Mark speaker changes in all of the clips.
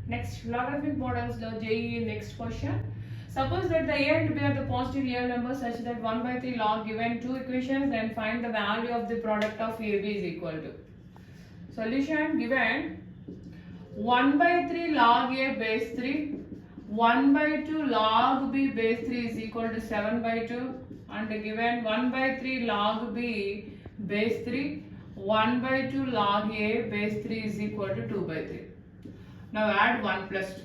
Speaker 1: Next, logarithmic models, the JEE next question. Suppose that the A and B are the positive real numbers such that 1 by 3 log given two equations, then find the value of the product of AB is equal to. Solution given 1 by 3 log A base 3, 1 by 2 log B base 3 is equal to 7 by 2, and given 1 by 3 log B base 3, 1 by 2 log A base 3 is equal to 2 by 3. Now add 1 plus 2.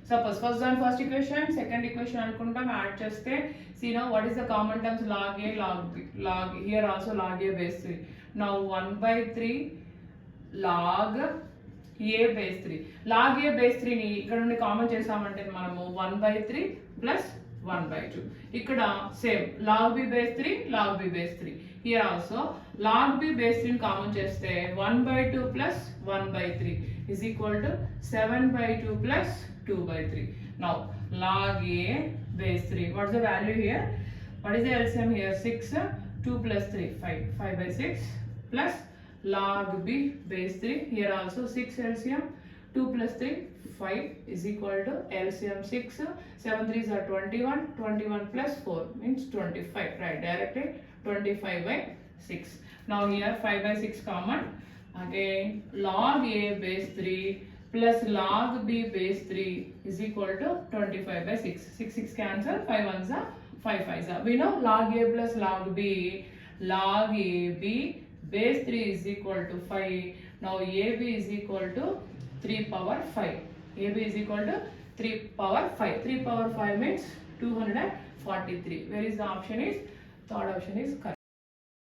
Speaker 1: Suppose first equation, second equation anukuntam add cheste. See now what is the common terms, log A, log B, log here also log A base 3. Now 1 by 3 log A base 3. Log A base 3 ని ఇక్కడ నుండి common చేసామంటే మనము 1 by 3 plus 1 by 2. ఇక్కడ same log B base 3, log B base 3. Here also log B base 3 ని common చేస్తే 1 by 2 plus 1 by 3 is equal to 7 by 2 plus 2 by 3. Now log A base 3. What's the value here? What is the LCM here? 6, 2 plus 3, 5. 5 by 6 plus log B base 3. Here also 6 LCM. 2 plus 3, 5 is equal to LCM 6. 7 3s are 21. 21 plus 4 means 25. Right, directly 25 by 6. Now here 5 by 6 common. Again log A base 3 plus log B base 3 is equal to 25 by 6. 6 6 cancel, 5 1s are 5 5s are. We know log A plus log B, log AB base 3 is equal to 5. Now AB is equal to 3 power 5. AB is equal to 3 power 5. 3 power 5 means 243. Where is the option is? Third option is correct.